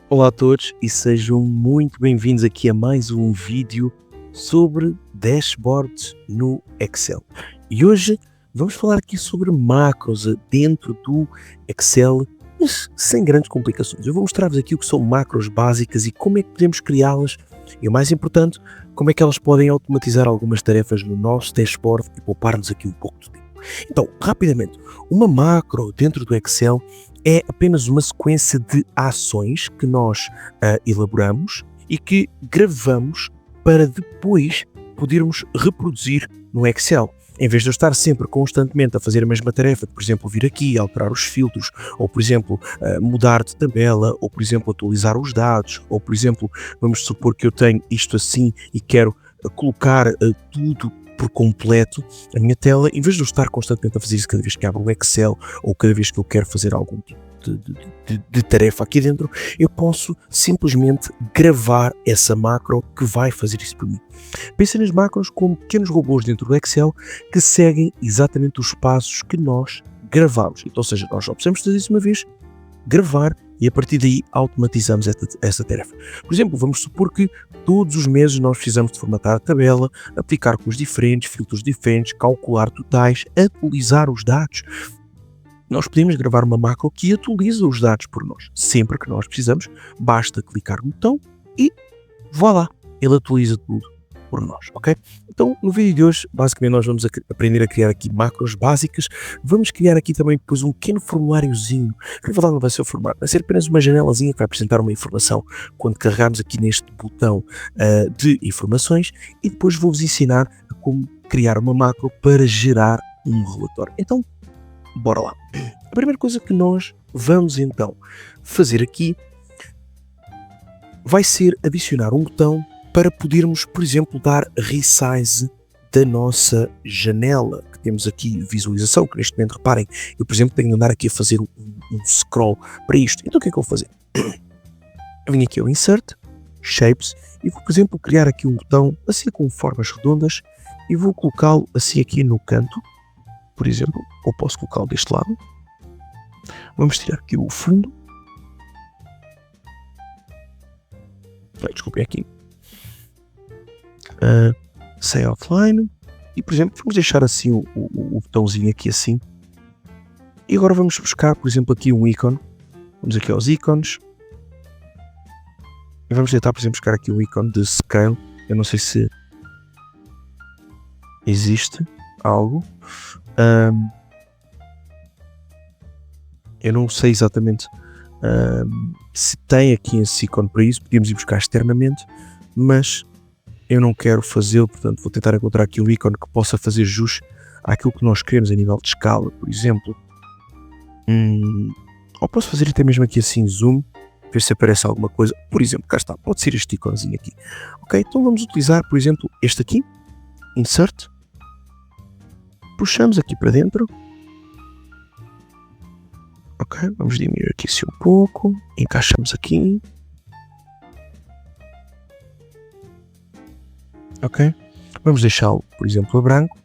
Olá a todos e sejam muito bem-vindos aqui a mais um vídeo sobre dashboards no Excel. E hoje vamos falar aqui sobre macros dentro do Excel, mas sem grandes complicações. Eu vou mostrar-vos aqui o que são macros básicas e como é que podemos criá-las e, o mais importante, como é que elas podem automatizar algumas tarefas no nosso dashboard e poupar-nos aqui um pouco de tempo. Então, rapidamente, uma macro dentro do Excel é apenas uma sequência de ações que nós elaboramos e que gravamos para depois podermos reproduzir no Excel. Em vez de eu estar sempre constantemente a fazer a mesma tarefa, de, por exemplo, vir aqui, alterar os filtros, ou, por exemplo, mudar de tabela, ou, por exemplo, atualizar os dados, ou, por exemplo, vamos supor que eu tenho isto assim e quero colocar tudo por completo a minha tela, em vez de eu estar constantemente a fazer isso cada vez que abro o Excel ou cada vez que eu quero fazer algum tipo de tarefa aqui dentro, eu posso simplesmente gravar essa macro que vai fazer isso por mim. Pensem nas macros como pequenos robôs dentro do Excel que seguem exatamente os passos que nós gravamos. Então, ou seja, nós só precisamos fazer isso uma vez, gravar, e a partir daí automatizamos esta tarefa. Por exemplo, vamos supor que todos os meses nós precisamos de formatar a tabela, aplicar cores diferentes, filtros diferentes, calcular totais, atualizar os dados. Nós podemos gravar uma macro que atualiza os dados por nós. Sempre que nós precisamos, basta clicar no botão e voilà, ele atualiza tudo por nós, ok? Então, no vídeo de hoje, basicamente nós vamos aprender a criar aqui macros básicas. Vamos criar aqui também depois um pequeno formuláriozinho, que na verdade não vai ser o formulário, vai ser apenas uma janelazinha que vai apresentar uma informação quando carregarmos aqui neste botão de informações, e depois vou-vos ensinar a como criar uma macro para gerar um relatório. Então, bora lá. A primeira coisa que nós vamos então fazer aqui vai ser adicionar um botão para podermos, por exemplo, dar resize da nossa janela, que temos aqui visualização, que neste momento, reparem, eu, por exemplo, tenho de andar aqui a fazer um scroll para isto. Então o que é que eu vou fazer? Eu venho aqui ao Insert, Shapes, e vou, por exemplo, criar aqui um botão assim com formas redondas e vou colocá-lo assim aqui no canto, por exemplo, ou posso colocá-lo deste lado. Vamos tirar aqui o fundo. Desculpem aqui. Say offline, e, por exemplo, vamos deixar assim o botãozinho aqui assim, e agora vamos buscar, por exemplo, aqui um ícone. Vamos aqui aos ícones e vamos tentar, por exemplo, buscar aqui o ícone de scale. Eu não sei se existe algo, eu não sei exatamente se tem aqui esse ícone para isso. Podíamos ir buscar externamente, mas eu não quero fazê-lo, portanto vou tentar encontrar aqui um ícone que possa fazer jus àquilo que nós queremos a nível de escala, por exemplo. Ou posso fazer até mesmo aqui assim zoom, ver se aparece alguma coisa. Por exemplo, cá está, pode ser este íconezinho aqui. Ok, então vamos utilizar, por exemplo, este aqui, Insert, puxamos aqui para dentro. Ok, vamos diminuir aqui assim um pouco, encaixamos aqui. Ok, vamos deixá-lo, por exemplo, a branco.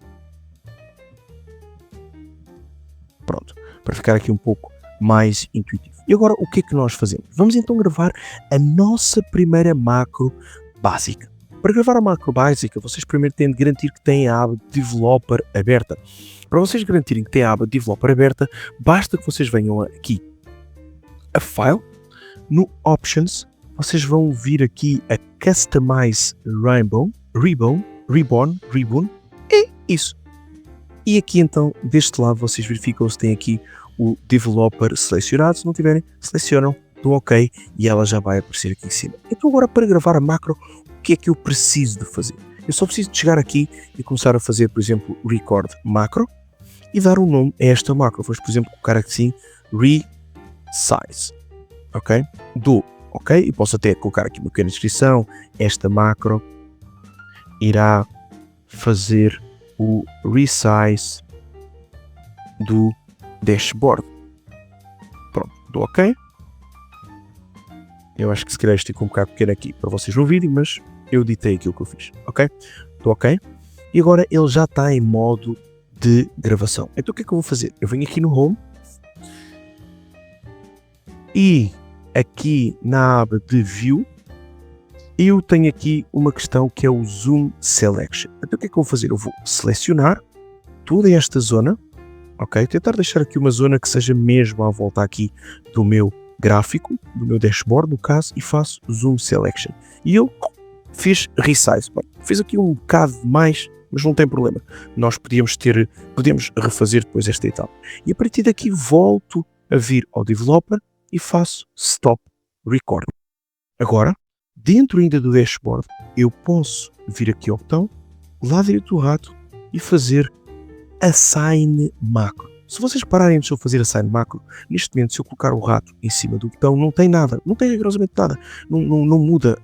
Pronto, para ficar aqui um pouco mais intuitivo. E agora o que é que nós fazemos? Vamos então gravar a nossa primeira macro básica. Para gravar a macro básica, vocês primeiro têm de garantir que têm a aba Developer aberta. Para vocês garantirem que têm a aba Developer aberta, basta que vocês venham aqui a File, no Options, vocês vão vir aqui a Customize Ribbon, é isso. E aqui então, deste lado, vocês verificam se tem aqui o Developer selecionado. Se não tiverem, selecionam, dão OK e ela já vai aparecer aqui em cima. Então agora, para gravar a macro, o que é que eu preciso de fazer? Eu só preciso de chegar aqui e começar a fazer, por exemplo, Record Macro e dar um nome a esta macro. Vamos, por exemplo, colocar assim Resize. Ok? Dou OK, e posso até colocar aqui uma pequena descrição. Esta macro irá fazer o resize do dashboard. Pronto, dou OK. Eu acho que se calhar isto ficou um bocado pequeno aqui para vocês não virem, mas eu editei aquilo que eu fiz. Ok? Dou OK. E agora ele já está em modo de gravação. Então o que é que eu vou fazer? Eu venho aqui no Home e aqui na aba de View, eu tenho aqui uma questão que é o Zoom Selection. Então o que é que eu vou fazer? Eu vou selecionar toda esta zona, ok? Tentar deixar aqui uma zona que seja mesmo à volta aqui do meu gráfico, do meu dashboard no caso, e faço Zoom Selection. E eu fiz Resize. Fiz aqui um bocado mais, mas não tem problema. Nós podemos refazer depois esta etapa. E a partir daqui volto a vir ao Developer e faço Stop Recording. Agora, dentro ainda do dashboard, eu posso vir aqui ao botão, lá direito do rato, e fazer Assign Macro. Se vocês pararem antes de eu fazer Assign Macro, neste momento, se eu colocar o rato em cima do botão, não tem nada, não tem rigorosamente nada, não muda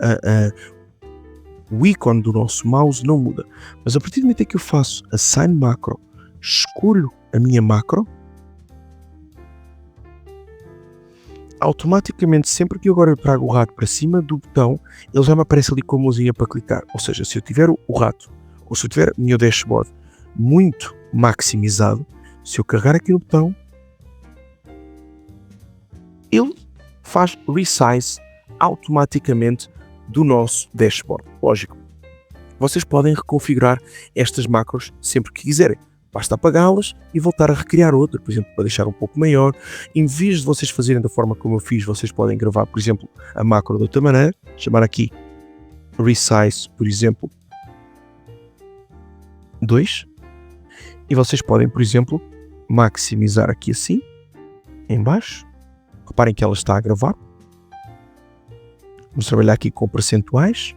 o ícone do nosso mouse, não muda. Mas a partir do momento em que eu faço Assign Macro, escolho a minha macro, automaticamente, sempre que eu agora trago o rato para cima do botão, ele já me aparece ali com a mãozinha para clicar. Ou seja, se eu tiver o rato, ou se eu tiver o meu dashboard muito maximizado, se eu carregar aqui no botão, ele faz resize automaticamente do nosso dashboard. Lógico, vocês podem reconfigurar estas macros sempre que quiserem. Basta apagá-las e voltar a recriar outra, por exemplo, para deixar um pouco maior. Em vez de vocês fazerem da forma como eu fiz, vocês podem gravar, por exemplo, a macro de outra maneira, chamar aqui resize, por exemplo, 2. E vocês podem, por exemplo, maximizar aqui assim, em baixo. Reparem que ela está a gravar. Vamos trabalhar aqui com percentuais.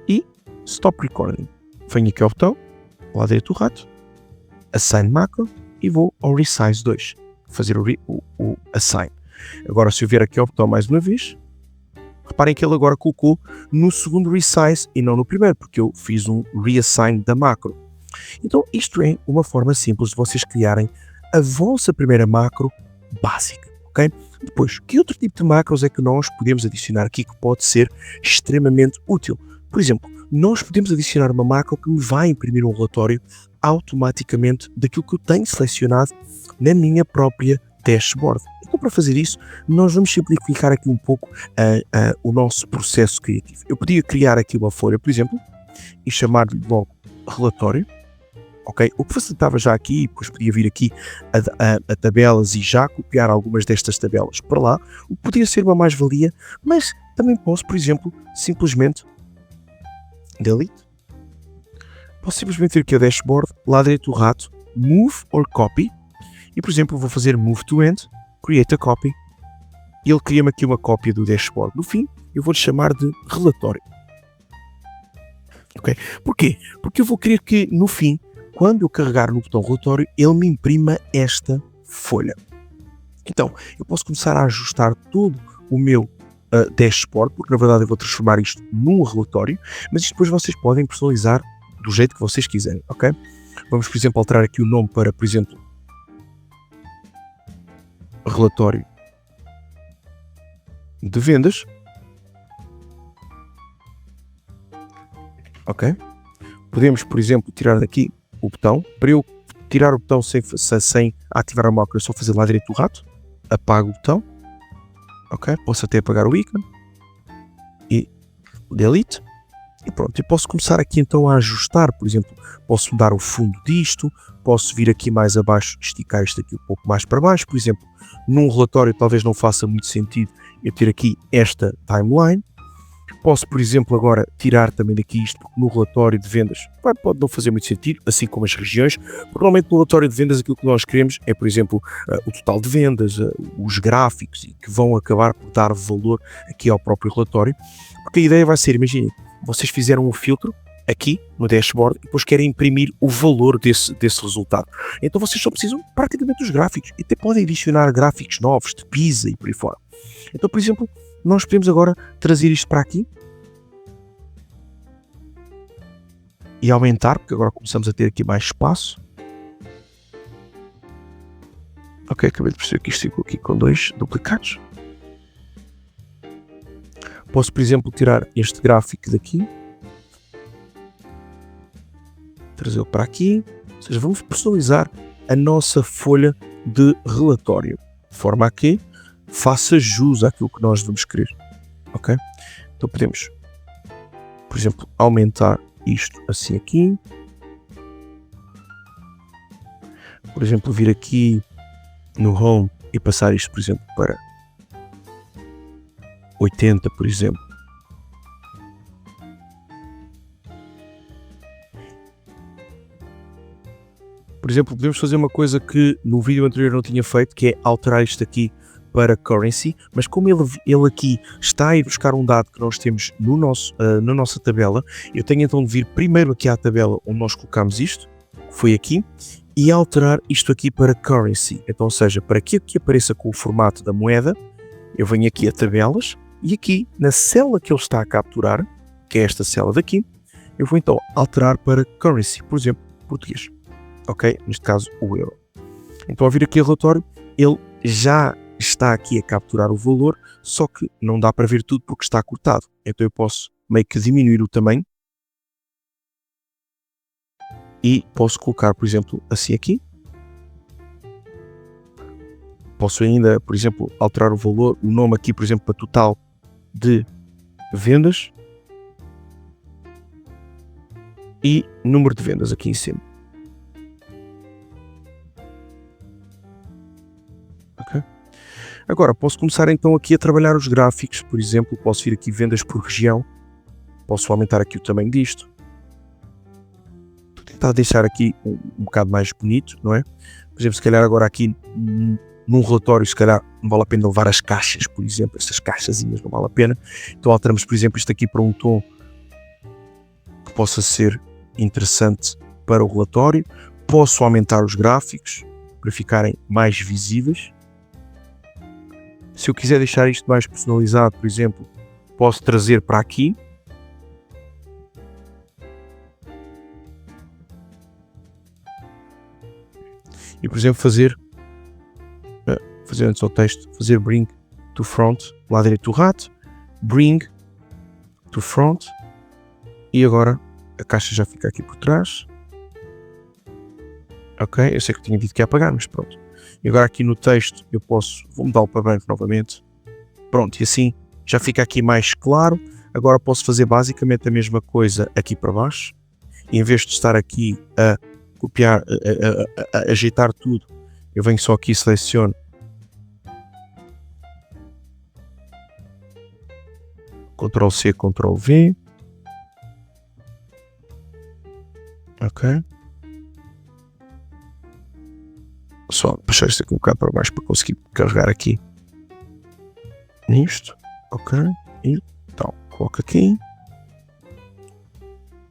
E Stop Recording. Venho aqui ao botão, lá direito do rato, Assign Macro e vou ao Resize 2. Fazer o Assign. Agora, se eu vier aqui ao botão mais uma vez, reparem que ele agora colocou no segundo Resize e não no primeiro, porque eu fiz um Reassign da macro. Então, isto é uma forma simples de vocês criarem a vossa primeira macro básica, ok? Depois, que outro tipo de macros é que nós podemos adicionar aqui que pode ser extremamente útil? Por exemplo, nós podemos adicionar uma macro que me vai imprimir um relatório automaticamente daquilo que eu tenho selecionado na minha própria dashboard. Então, para fazer isso, nós vamos simplificar aqui um pouco o nosso processo criativo. Eu podia criar aqui uma folha, por exemplo, e chamar-lhe logo relatório. Ok? O que facilitava já aqui, depois podia vir aqui a tabelas e já copiar algumas destas tabelas para lá, o que podia ser uma mais-valia, mas também posso, por exemplo, simplesmente delete. Posso simplesmente vir aqui ao dashboard, lá direito do rato, move or copy, e por exemplo vou fazer move to end, create a copy, e ele cria-me aqui uma cópia do dashboard. No fim, eu vou-lhe chamar de relatório. Ok? Porquê? Porque eu vou querer que no fim, quando eu carregar no botão relatório, ele me imprima esta folha. Então, eu posso começar a ajustar todo o meu dashboard, porque na verdade eu vou transformar isto num relatório, mas isto depois vocês podem personalizar do jeito que vocês quiserem, ok? Vamos, por exemplo, alterar aqui o nome para, por exemplo, relatório de vendas. Ok? Podemos, por exemplo, tirar daqui o botão. Para eu tirar o botão sem ativar a macro, é só fazer lá direito do rato. Apago o botão. Ok? Posso até apagar o ícone. E delete. E pronto. Eu posso começar aqui então a ajustar. Por exemplo, posso mudar o fundo disto. Posso vir aqui mais abaixo, esticar isto aqui um pouco mais para baixo. Por exemplo, num relatório talvez não faça muito sentido eu ter aqui esta timeline. Posso, por exemplo, agora tirar também daqui isto, porque no relatório de vendas pode não fazer muito sentido, assim como as regiões. Normalmente no relatório de vendas aquilo que nós queremos é, por exemplo, o total de vendas, os gráficos, que vão acabar por dar valor aqui ao próprio relatório. Porque a ideia vai ser, imaginem, vocês fizeram um filtro aqui no dashboard e depois querem imprimir o valor desse resultado. Então vocês só precisam praticamente dos gráficos e até podem adicionar gráficos novos de PISA e por aí fora. Então, por exemplo, nós podemos agora trazer isto para aqui e aumentar, porque agora começamos a ter aqui mais espaço. Ok, acabei de perceber que isto ficou aqui com 2 duplicados. Posso, por exemplo, tirar este gráfico daqui, trazê-lo para aqui, ou seja, vamos personalizar a nossa folha de relatório, de forma a que faça jus àquilo que nós vamos querer, ok? Então podemos, por exemplo, aumentar isto assim aqui. Por exemplo, vir aqui no Home e passar isto, por exemplo, para 80, por exemplo. Por exemplo, podemos fazer uma coisa que no vídeo anterior não tinha feito, que é alterar isto aqui para currency, mas como ele aqui está a ir buscar um dado que nós temos no na nossa tabela, eu tenho então de vir primeiro aqui à tabela onde nós colocamos isto, que foi aqui, e alterar isto aqui para currency. Então, ou seja, para que aqui apareça com o formato da moeda, eu venho aqui a tabelas, e aqui na célula que ele está a capturar, que é esta célula daqui, eu vou então alterar para currency, por exemplo, português. Ok? Neste caso, o euro. Então, ao vir aqui o relatório, ele já está aqui a capturar o valor, só que não dá para ver tudo porque está cortado. Então, eu posso meio que diminuir o tamanho e posso colocar, por exemplo, assim aqui. Posso ainda, por exemplo, alterar o valor, o nome aqui, por exemplo, para total de vendas e número de vendas aqui em cima. Okay. Agora posso começar então aqui a trabalhar os gráficos, por exemplo, posso vir aqui vendas por região, posso aumentar aqui o tamanho disto, vou tentar deixar aqui um bocado mais bonito, não é? Por exemplo, se calhar agora aqui num relatório, se calhar não vale a pena levar as caixas, por exemplo, estas caixazinhas não vale a pena, então alteramos, por exemplo, isto aqui para um tom que possa ser interessante para o relatório, posso aumentar os gráficos para ficarem mais visíveis. Se eu quiser deixar isto mais personalizado, por exemplo, posso trazer para aqui. E, por exemplo, fazer antes ao texto, fazer bring to front, lá direito do rato, bring to front, e agora a caixa já fica aqui por trás. Ok, eu sei que eu tinha dito que ia apagar, mas pronto. E agora aqui no texto eu vou mudá-lo para branco novamente. Pronto, e assim já fica aqui mais claro. Agora posso fazer basicamente a mesma coisa aqui para baixo. E em vez de estar aqui a copiar, a ajeitar tudo, eu venho só aqui e seleciono Ctrl C, Ctrl V. Ok. Só puxar isto aqui um bocado para baixo para conseguir carregar aqui nisto. Ok. E então, coloco aqui.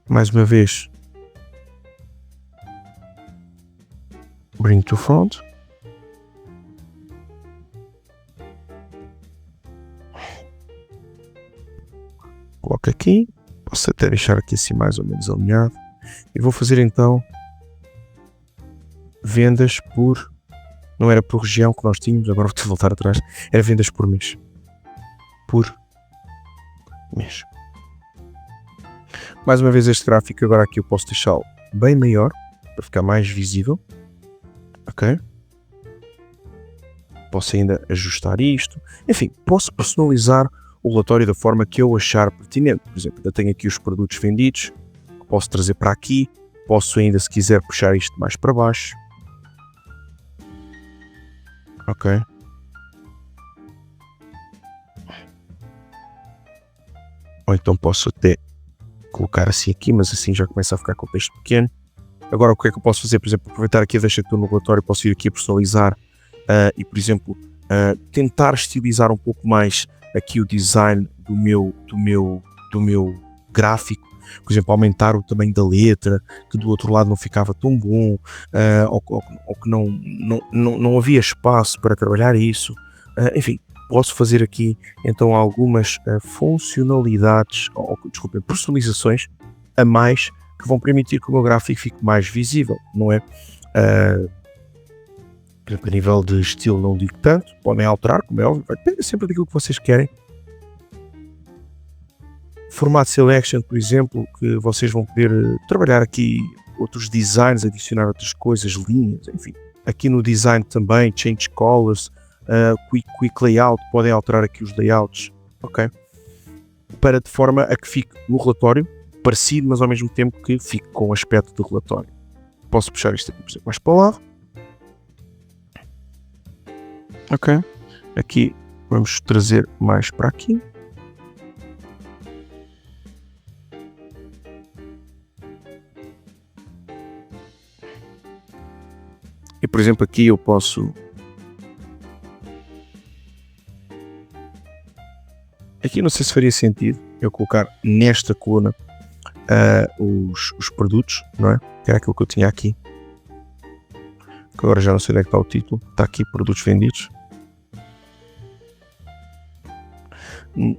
Mais uma vez. Bring to front. Coloco aqui. Posso até deixar aqui assim mais ou menos alinhado. E vou fazer então vendas por, não era por região que nós tínhamos, agora vou voltar atrás, era vendas por mês. Por mês. Mais uma vez este gráfico, agora aqui eu posso deixá-lo bem maior, para ficar mais visível. Ok? Posso ainda ajustar isto. Enfim, posso personalizar o relatório da forma que eu achar pertinente. Por exemplo, eu tenho aqui os produtos vendidos, que posso trazer para aqui, posso ainda, se quiser, puxar isto mais para baixo. Ok. Ou então posso até colocar assim aqui, mas assim já começa a ficar com o texto pequeno. Agora o que é que eu posso fazer? Por exemplo, aproveitar aqui a deixa que estou no relatório, posso ir aqui a personalizar e, por exemplo, tentar estilizar um pouco mais aqui o design do meu gráfico. Por exemplo, aumentar o tamanho da letra, que do outro lado não ficava tão bom, ou que não havia espaço para trabalhar isso. Enfim, posso fazer aqui então algumas funcionalidades, personalizações a mais que vão permitir que o meu gráfico fique mais visível, não é? Por exemplo, a nível de estilo não digo tanto, podem alterar, como é óbvio, vai depender sempre daquilo que vocês querem. Formato Selection, por exemplo, que vocês vão poder trabalhar aqui outros designs, adicionar outras coisas, linhas, enfim. Aqui no design também, Change Colors, quick layout, podem alterar aqui os layouts, ok? Para de forma a que fique no relatório parecido, mas ao mesmo tempo que fique com o aspecto do relatório. Posso puxar isto aqui, por exemplo, mais para o lado. Ok. Aqui vamos trazer mais para aqui. E, por exemplo, aqui eu posso... Aqui não sei se faria sentido eu colocar nesta coluna os produtos, não é? Que era aquilo que eu tinha aqui. Que agora já não sei onde é que está o título. Está aqui, produtos vendidos.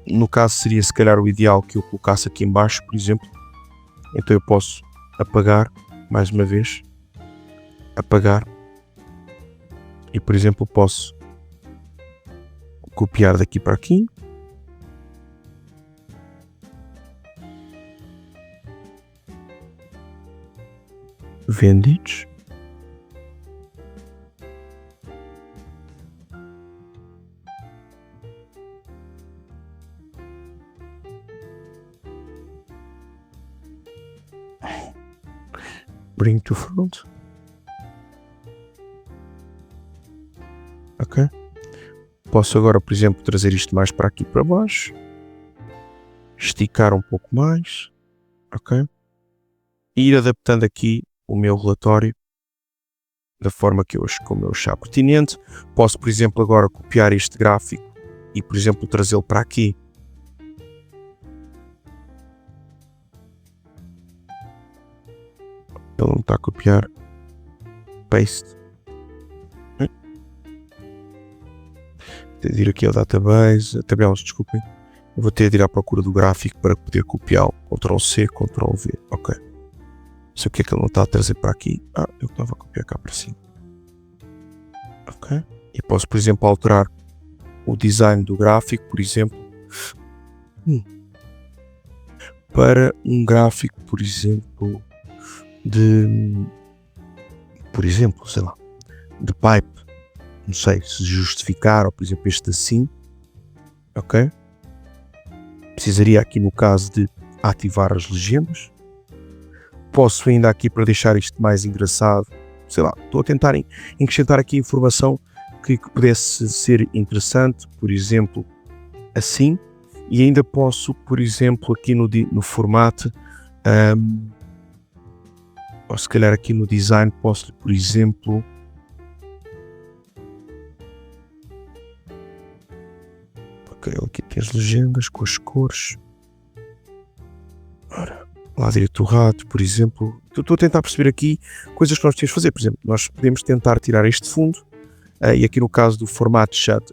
No caso seria se calhar o ideal que eu colocasse aqui em baixo, por exemplo. Então eu posso apagar, mais uma vez. Apagar. E, por exemplo, posso copiar daqui para aqui. Vendidos. Bring to front. Ok. Posso agora, por exemplo, trazer isto mais para aqui para baixo. Esticar um pouco mais. Ok. E ir adaptando aqui o meu relatório da forma que como eu achar pertinente. Posso, por exemplo, agora copiar este gráfico e, por exemplo, trazê-lo para aqui. Ele não está a copiar. Paste. Ter de ir aqui ao database, a tabelas, desculpem. Eu vou ter de ir à procura do gráfico para poder copiá-lo. Ctrl C, Ctrl V. Ok. Sei o que é que ele não está a trazer para aqui. Eu estava a copiar cá para cima. Ok. E posso, por exemplo, alterar o design do gráfico, por exemplo. Para um gráfico, por exemplo, sei lá, de pipe. Não sei se justificar, ou por exemplo este assim. Ok. Precisaria aqui no caso de ativar as legendas. Posso ainda aqui, para deixar isto mais engraçado, sei lá, estou a tentar acrescentar aqui informação que pudesse ser interessante, por exemplo, assim, e ainda posso, por exemplo, aqui no formato, ou se calhar aqui no design, posso, por exemplo, ok, aqui tem as legendas com as cores. Ora, lá direito do rato, por exemplo. Estou a tentar perceber aqui coisas que nós temos de fazer. Por exemplo, nós podemos tentar tirar este fundo, e aqui no caso do formato chat,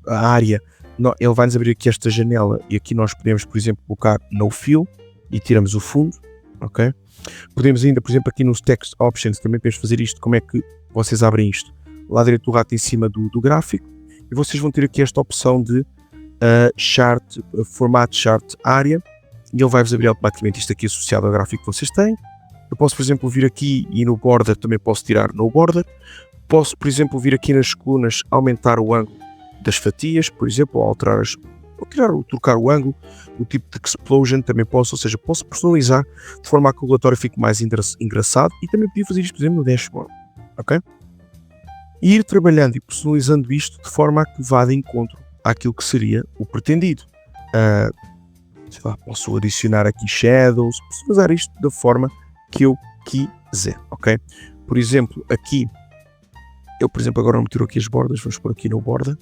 a área, ele vai-nos abrir aqui esta janela, e aqui nós podemos, por exemplo, colocar no fill e tiramos o fundo, ok? Podemos ainda, por exemplo, aqui nos text options, também podemos fazer isto. Como é que vocês abrem isto? Lá direito do rato em cima do gráfico, e vocês vão ter aqui esta opção de chart, formato chart área, e ele vai-vos abrir automaticamente isto aqui associado ao gráfico que vocês têm. Eu posso, por exemplo, vir aqui e no border também posso tirar no border. Posso, por exemplo, vir aqui nas colunas, aumentar o ângulo das fatias, por exemplo, ou alterar trocar o ângulo, o tipo de explosion também posso, ou seja, posso personalizar de forma a que o relatório fique mais engraçado, e também podia fazer isto, por exemplo, no dashboard, ok? E ir trabalhando e personalizando isto de forma a que vá de encontro àquilo que seria o pretendido. Sei lá, posso adicionar aqui shadows, posso usar isto da forma que eu quiser, ok? Por exemplo, aqui, eu, por exemplo, agora não me tiro aqui as bordas, vamos pôr aqui no border.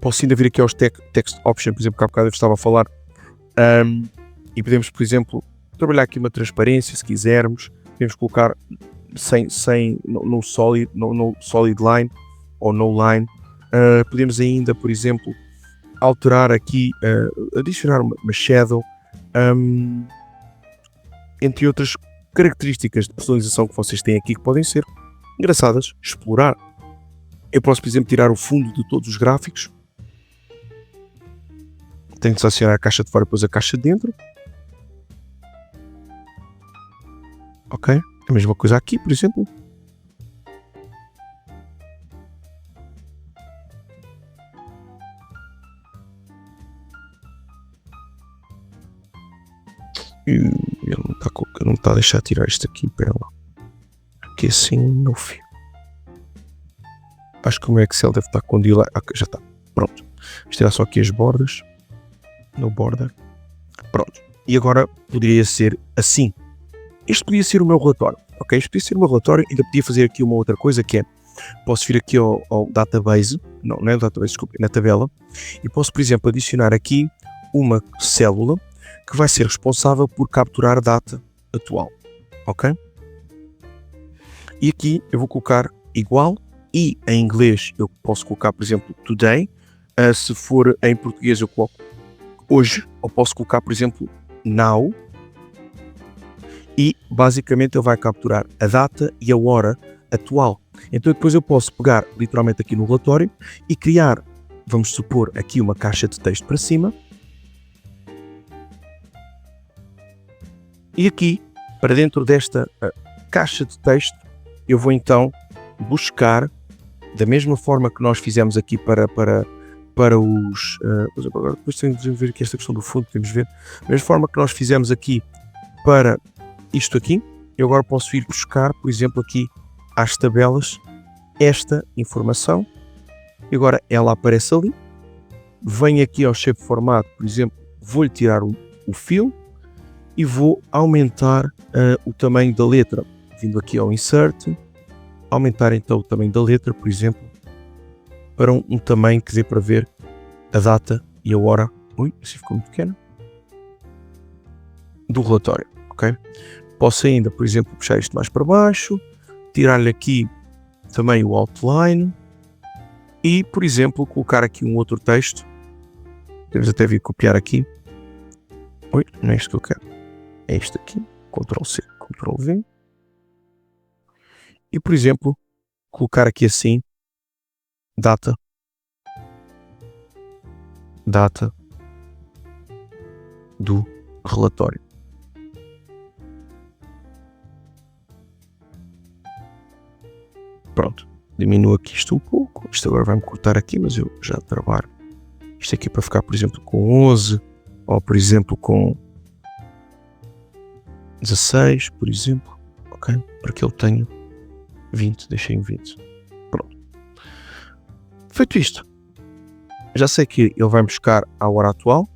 Posso ainda vir aqui aos text options, por exemplo, que há bocado eu estava a falar, e podemos, por exemplo, trabalhar aqui uma transparência, se quisermos. Podemos colocar no solid line ou no line. Podemos ainda, por exemplo, alterar aqui, adicionar uma shadow, entre outras características de personalização que vocês têm aqui, que podem ser engraçadas, explorar. Eu posso, por exemplo, tirar o fundo de todos os gráficos. Tenho de selecionar a caixa de fora e depois a caixa de dentro. Ok, a mesma coisa aqui, por exemplo. Ele não está a deixar tirar isto aqui, pera lá. Que assim não fio. Acho que o meu Excel deve estar com delay. Ok, já está. Pronto. Vamos tirar só aqui as bordas. No border. Pronto. E agora poderia ser assim. Este podia ser o meu relatório. Ok? Este podia ser o meu relatório. Ainda podia fazer aqui uma outra coisa que é, posso vir aqui ao database. Não é o database, desculpa, na tabela. E posso, por exemplo, adicionar aqui uma célula que vai ser responsável por capturar a data atual. Ok? E aqui eu vou colocar igual. E em inglês eu posso colocar, por exemplo, today. Se for em português eu coloco hoje. Ou posso colocar, por exemplo, now. E basicamente ele vai capturar a data e a hora atual. Então depois eu posso pegar literalmente aqui no relatório e criar, vamos supor, aqui uma caixa de texto para cima. E aqui, para dentro desta caixa de texto, eu vou então buscar, da mesma forma que nós fizemos aqui para os... agora depois temos de ver aqui esta questão do fundo, podemos ver. Da mesma forma que nós fizemos aqui para isto aqui, eu agora posso ir buscar, por exemplo, aqui às tabelas, esta informação. E agora ela aparece ali. Venho aqui ao shape formato, por exemplo, vou-lhe tirar o fill e vou aumentar o tamanho da letra. Vindo aqui ao insert, aumentar então o tamanho da letra, por exemplo, para um tamanho que dê para ver a data e a hora. Ui, assim ficou muito pequeno. Do relatório, ok? Posso ainda, por exemplo, puxar isto mais para baixo, tirar-lhe aqui também o outline e, por exemplo, colocar aqui um outro texto. Podemos até vir copiar aqui. Ui, não é isto que eu quero. É isto aqui. Ctrl-C, Ctrl-V. E, por exemplo, colocar aqui assim, data do relatório. Pronto, diminuo aqui isto um pouco. Isto agora vai-me cortar aqui, mas eu já trabalho. Isto aqui para ficar, por exemplo, com 11, ou por exemplo com 16, por exemplo. Ok? Porque eu tenho 20, deixei em 20. Pronto. Feito isto, já sei que ele vai buscar a hora atual.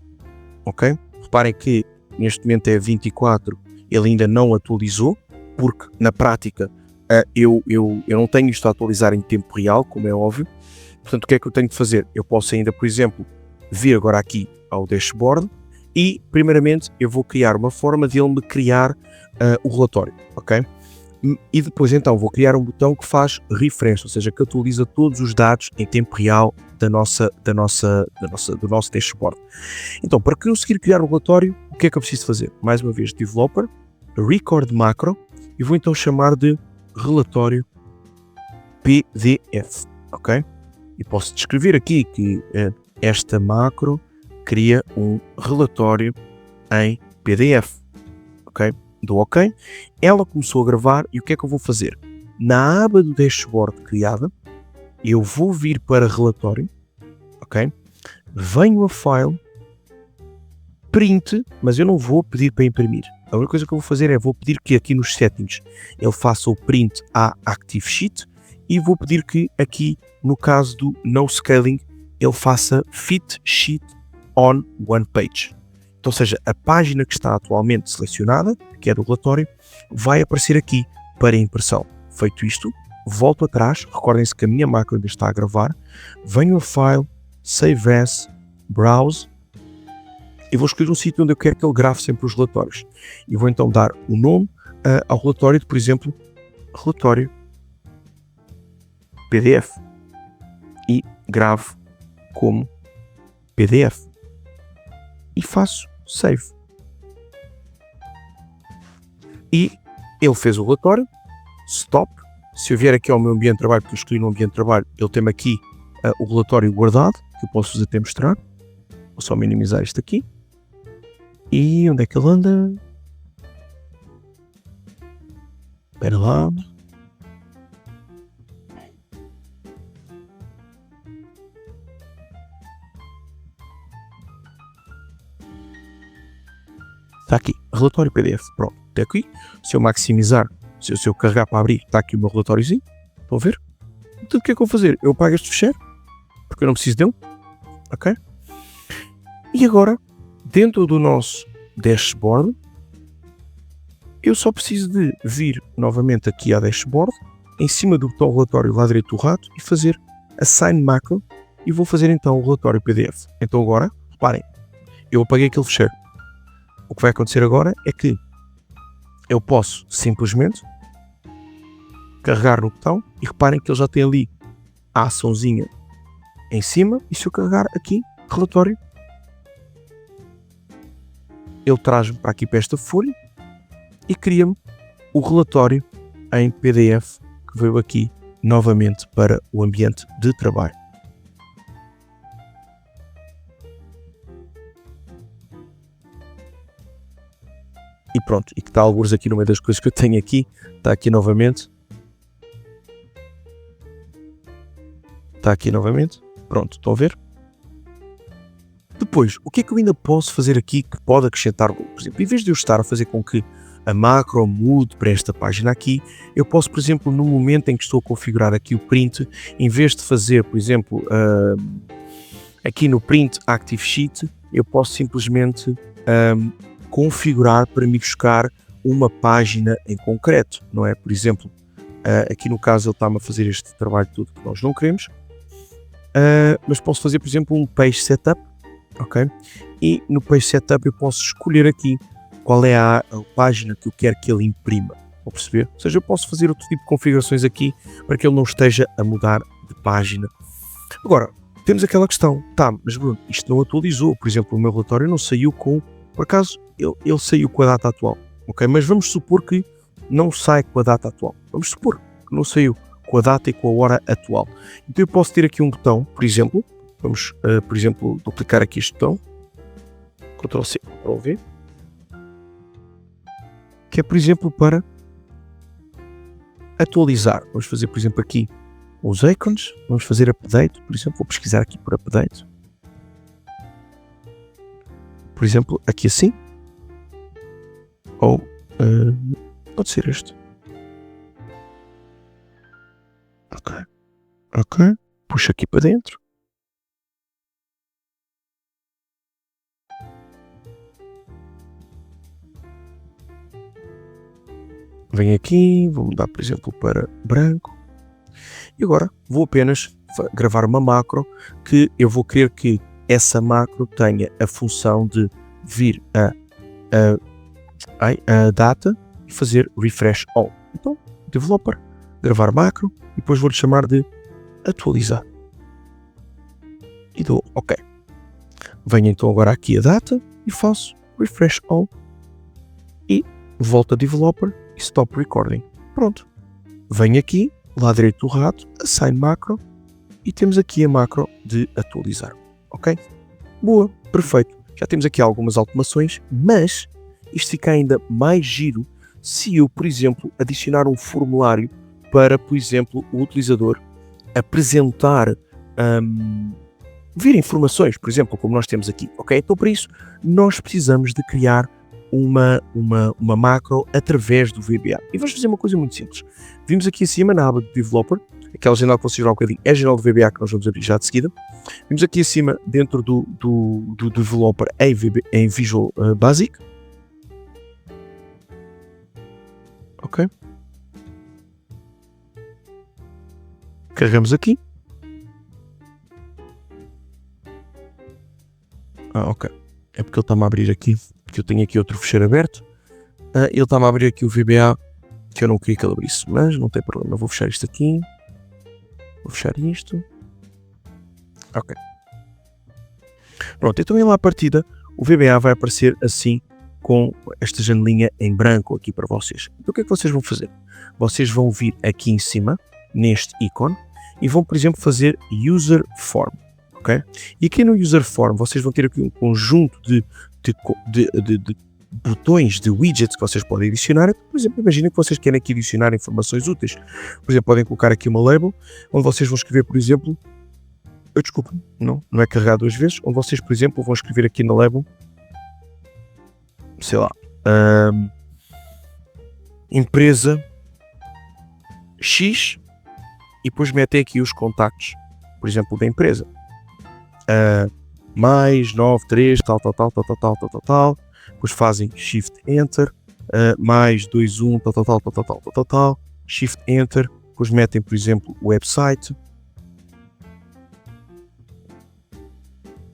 Ok? Reparem que neste momento é 24, ele ainda não atualizou, porque na prática eu não tenho isto a atualizar em tempo real, como é óbvio. Portanto, o que é que eu tenho de fazer? Eu posso ainda, por exemplo, vir agora aqui ao dashboard e, primeiramente, eu vou criar uma forma de ele me criar o relatório, ok? E depois, então, vou criar um botão que faz refresh, ou seja, que atualiza todos os dados em tempo real do nosso dashboard. Então, para conseguir criar o relatório, o que é que eu preciso fazer? Mais uma vez, developer, record macro, e vou então chamar de relatório PDF, ok? E posso descrever aqui que esta macro cria um relatório em PDF, ok? Dou ok. Ela começou a gravar e o que é que eu vou fazer? Na aba do dashboard criada, eu vou vir para relatório, ok? Venho a file, print, mas eu não vou pedir para imprimir. A única coisa que eu vou fazer é vou pedir que aqui nos settings ele faça o print à Active Sheet e vou pedir que aqui no caso do No Scaling ele faça Fit Sheet on One Page. Então, ou seja, a página que está atualmente selecionada, que é do relatório, vai aparecer aqui para impressão. Feito isto, volto atrás, recordem-se que a minha macro ainda está a gravar, venho a File, Save As, Browse, e vou escolher um sítio onde eu quero que ele grave sempre os relatórios. E vou então dar o nome ao relatório de, por exemplo, relatório PDF. E grave como PDF. E faço Save. E ele fez o relatório. Stop. Se eu vier aqui ao meu ambiente de trabalho, porque eu escolhi no ambiente de trabalho, ele tem aqui o relatório guardado, que eu posso-vos até mostrar. Vou só minimizar isto aqui. E onde é que ele anda? Espera lá. Está aqui. relatório PDF. Pronto, até aqui. Se eu maximizar, se eu carregar para abrir, está aqui o meu relatóriozinho. Estão a ver? Então o que é que eu vou fazer? Eu apago este fecheiro, porque eu não preciso dele. Ok? E agora, dentro do nosso dashboard, eu só preciso de vir novamente aqui à dashboard, em cima do botão relatório lá direito do rato, e fazer Assign Macro, e vou fazer então o relatório PDF. Então agora, reparem, eu apaguei aquele fecheiro. O que vai acontecer agora é que eu posso simplesmente carregar no botão, e reparem que ele já tem ali a açãozinha em cima, e se eu carregar aqui, relatório, ele traz-me para aqui para esta folha, e cria-me o relatório em PDF que veio aqui novamente para o ambiente de trabalho. E pronto, e que está alguns aqui no meio das coisas que eu tenho aqui, está aqui novamente. Está aqui novamente. Pronto, estão a ver? Depois, o que é que eu ainda posso fazer aqui que pode acrescentar? Por exemplo, em vez de eu estar a fazer com que a macro mude para esta página aqui, eu posso, por exemplo, no momento em que estou a configurar aqui o print, em vez de fazer, por exemplo, aqui no print Active Sheet, eu posso simplesmente configurar para me buscar uma página em concreto, não é? Por exemplo, aqui no caso ele está-me a fazer este trabalho todo que nós não queremos, mas posso fazer, por exemplo, um Page Setup, ok? E no Page Setup eu posso escolher aqui qual é a página que eu quero que ele imprima, vou perceber? Ou seja, eu posso fazer outro tipo de configurações aqui para que ele não esteja a mudar de página. Agora, temos aquela questão, tá, mas Bruno, isto não atualizou, por exemplo, o meu relatório não saiu com, por acaso, ele saiu com a data atual, ok? Mas vamos supor que não sai com a data atual, vamos supor que não saiu com a data e com a hora atual. Então eu posso ter aqui um botão, por exemplo, vamos, por exemplo, duplicar aqui este botão, Ctrl+C, Ctrl+V, que é, por exemplo, para atualizar. Vamos fazer, por exemplo, aqui os ícones, vamos fazer update, por exemplo, vou pesquisar aqui por update. Por exemplo, aqui assim. Ou, pode ser este. Ok. Puxa aqui para dentro. Venho aqui, vou mudar, por exemplo, para branco. E agora vou apenas gravar uma macro que eu vou querer que essa macro tenha a função de vir a data e fazer refresh all. Então, developer, gravar macro e depois vou-lhe chamar de atualizar. E dou OK. Venho então agora aqui a data e faço refresh all e volto a developer e stop recording. Pronto. Venho aqui, lá direito do rato, assign macro e temos aqui a macro de atualizar. Ok? Boa, perfeito. Já temos aqui algumas automações, mas isto fica ainda mais giro se eu, por exemplo, adicionar um formulário para, por exemplo, o utilizador apresentar, vir informações, por exemplo, como nós temos aqui. Ok? Então, para isso, nós precisamos de criar uma macro através do VBA. E vamos fazer uma coisa muito simples. Vimos aqui acima na aba de Developer, aquela janela que vocês viram um bocadinho, é a janela do VBA que nós vamos abrir já de seguida. Vimos aqui acima, dentro do Developer em Visual Basic. Ok. Carregamos aqui. Ok. É porque ele está-me a abrir aqui, que eu tenho aqui outro fecheiro aberto. Ele está-me a abrir aqui o VBA, que eu não queria que ele abrisse, mas não tem problema. Vou fechar isto aqui. Vou fechar isto. Ok. Pronto, então ele à partida, o VBA vai aparecer assim, com esta janelinha em branco aqui para vocês. Então o que é que vocês vão fazer? Vocês vão vir aqui em cima, neste ícone, e vão, por exemplo, fazer User Form. Okay? E aqui no User Form vocês vão ter aqui um conjunto de botões, de widgets que vocês podem adicionar. Por exemplo, imaginem que vocês querem aqui adicionar informações úteis. Por exemplo, podem colocar aqui uma label, onde vocês vão escrever, por exemplo, desculpa, não é carregar duas vezes, onde vocês, por exemplo, vão escrever aqui na label, sei lá, empresa X e depois metem aqui os contactos, por exemplo, da empresa. Mais 93, tal. Depois fazem Shift Enter, mais 21, tal. Shift Enter, depois metem, por exemplo, o website.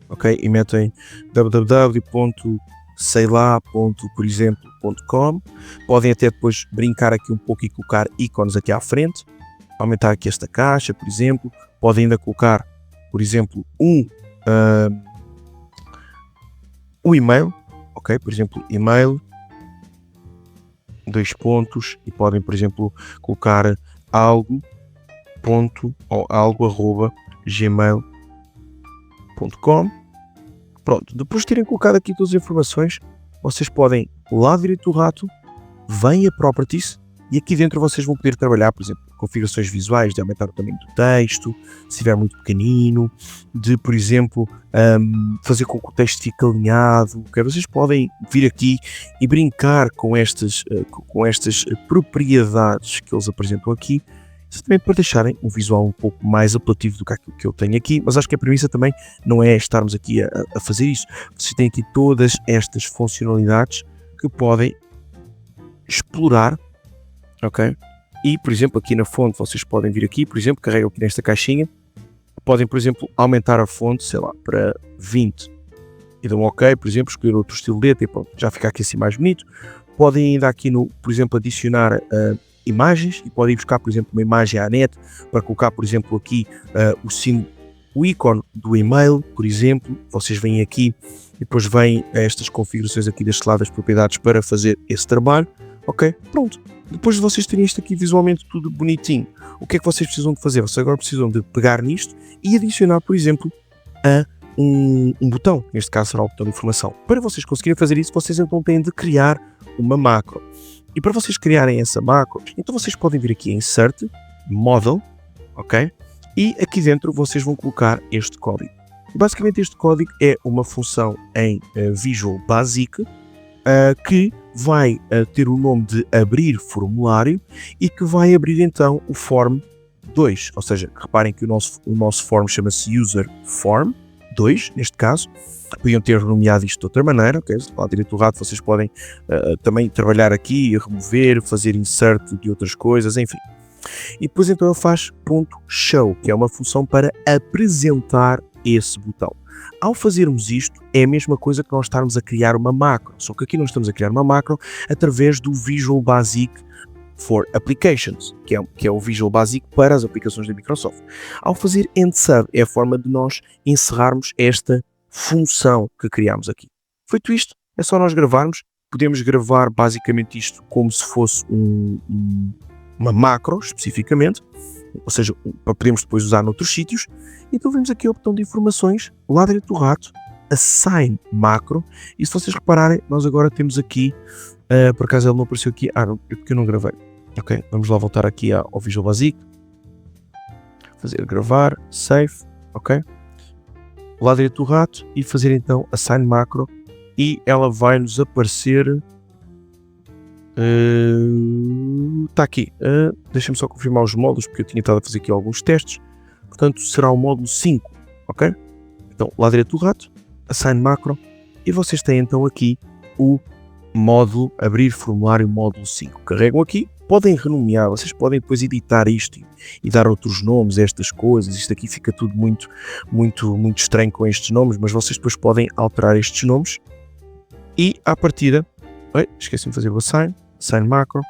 Ok? E metem www.seilá.com. Podem até depois brincar aqui um pouco e colocar ícones aqui à frente. Aumentar aqui esta caixa, por exemplo. Podem ainda colocar, por exemplo, um e-mail. Ok? Por exemplo, e-mail, 2 pontos, e podem, por exemplo, colocar algo@gmail.com. Pronto, depois de terem colocado aqui todas as informações, vocês podem, lá direito do rato, vêm a Properties e aqui dentro vocês vão poder trabalhar, por exemplo, configurações visuais, de aumentar o tamanho do texto, se estiver muito pequenino, de, por exemplo, fazer com que o texto fique alinhado. Okay? Vocês podem vir aqui e brincar com estas propriedades que eles apresentam aqui, exatamente para deixarem um visual um pouco mais apelativo do que aquilo que eu tenho aqui, mas acho que a premissa também não é estarmos aqui a fazer isso. Vocês têm aqui todas estas funcionalidades que podem explorar, ok? E, por exemplo, aqui na fonte vocês podem vir aqui, por exemplo, carregam aqui nesta caixinha, podem, por exemplo, aumentar a fonte, sei lá, para 20 e dão ok, por exemplo, escolher outro estilo de letra e pronto, já fica aqui assim mais bonito. Podem ainda aqui, por exemplo, adicionar imagens e podem buscar, por exemplo, uma imagem à net para colocar, por exemplo, aqui o ícone do e-mail, por exemplo. Vocês vêm aqui e depois vêm a estas configurações aqui deste lado das propriedades para fazer esse trabalho. Ok, pronto. Depois de vocês terem isto aqui visualmente tudo bonitinho, o que é que vocês precisam de fazer? Vocês agora precisam de pegar nisto e adicionar, por exemplo, um botão. Neste caso será o botão de informação. Para vocês conseguirem fazer isso, vocês então têm de criar uma macro. E para vocês criarem essa macro, então vocês podem vir aqui em Insert, Model, ok? E aqui dentro vocês vão colocar este código. Basicamente este código é uma função em Visual Basic que vai ter o nome de abrir formulário e que vai abrir então o Form 2. Ou seja, reparem que o nosso form chama-se User Form 2, neste caso. Podiam ter nomeado isto de outra maneira, ok? Lá direito do rato vocês podem também trabalhar aqui, remover, fazer insert de outras coisas, enfim. E depois então ele faz .show, que é uma função para apresentar esse botão. Ao fazermos isto, é a mesma coisa que nós estarmos a criar uma macro, só que aqui nós estamos a criar uma macro através do Visual Basic for Applications, que é o Visual Basic para as aplicações da Microsoft. Ao fazer End Sub, é a forma de nós encerrarmos esta função que criámos aqui. Feito isto, é só nós gravarmos. Podemos gravar basicamente isto como se fosse uma macro, especificamente, ou seja, podemos depois usar noutros sítios. Então vemos aqui o botão de informações, lá direito do rato, Assign Macro, e se vocês repararem, nós agora temos aqui, por acaso ele não apareceu aqui, porque eu não gravei. Ok, vamos lá voltar aqui ao Visual Basic, fazer gravar, Save, ok? Lá direito do rato e fazer então Assign Macro e ela vai nos aparecer, está aqui, deixa-me só confirmar os módulos porque eu tinha estado a fazer aqui alguns testes, portanto será o módulo 5, ok? Então lá direito do rato, Assign Macro e vocês têm então aqui o módulo abrir formulário módulo 5, carregam aqui. Podem renomear, vocês podem depois editar isto e dar outros nomes a estas coisas. Isto aqui fica tudo muito estranho com estes nomes, mas vocês depois podem alterar estes nomes. E à partida, esqueci-me de fazer o assign macro.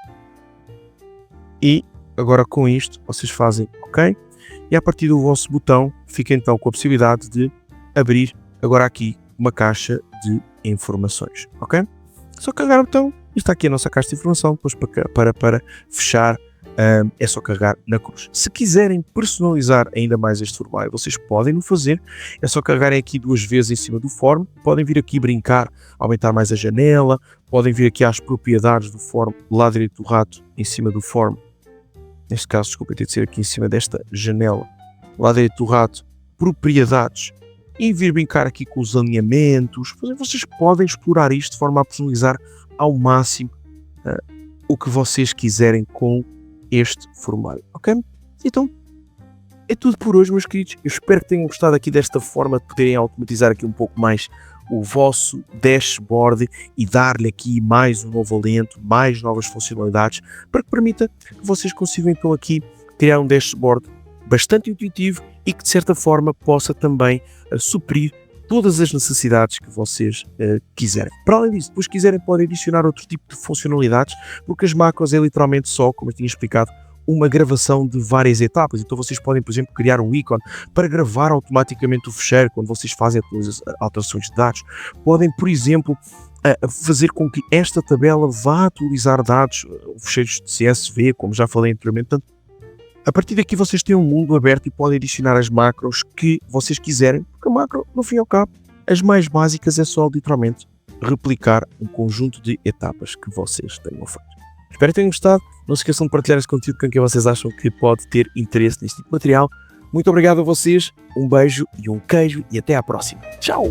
E agora com isto vocês fazem OK. E à partida o vosso botão fica então com a possibilidade de abrir agora aqui uma caixa de informações, ok? Só carregar o botão e está aqui a nossa caixa de informação. Depois para fechar é só carregar na cruz. Se quiserem personalizar ainda mais este formulário, vocês podem o fazer. É só carregarem aqui 2 vezes em cima do form. Podem vir aqui brincar, aumentar mais a janela. Podem vir aqui às propriedades do form, lá direito do rato, em cima do form. Neste caso, desculpa, tem de ser aqui em cima desta janela. Lá direito do rato, propriedades. e vir brincar aqui com os alinhamentos. Vocês podem explorar isto de forma a personalizar ao máximo o que vocês quiserem com este formulário, ok? Então, é tudo por hoje, meus queridos. Eu espero que tenham gostado aqui desta forma de poderem automatizar aqui um pouco mais o vosso dashboard e dar-lhe aqui mais um novo alento, mais novas funcionalidades, para que permita que vocês consigam então aqui criar um dashboard bastante intuitivo e que de certa forma possa também suprir todas as necessidades que vocês quiserem. Para além disso, depois quiserem podem adicionar outro tipo de funcionalidades, porque as macros é literalmente só, como eu tinha explicado, uma gravação de várias etapas. Então vocês podem, por exemplo, criar um ícone para gravar automaticamente o fecheiro quando vocês fazem alterações de dados. Podem, por exemplo, fazer com que esta tabela vá atualizar dados, fecheiros de CSV, como já falei anteriormente. Portanto, a partir daqui vocês têm um mundo aberto e podem adicionar as macros que vocês quiserem, porque a macro, no fim e ao cabo, as mais básicas é só literalmente replicar um conjunto de etapas que vocês tenham feito. Espero que tenham gostado. Não se esqueçam de partilhar este conteúdo com quem vocês acham que pode ter interesse neste tipo de material. Muito obrigado a vocês, um beijo e um queijo e até à próxima. Tchau!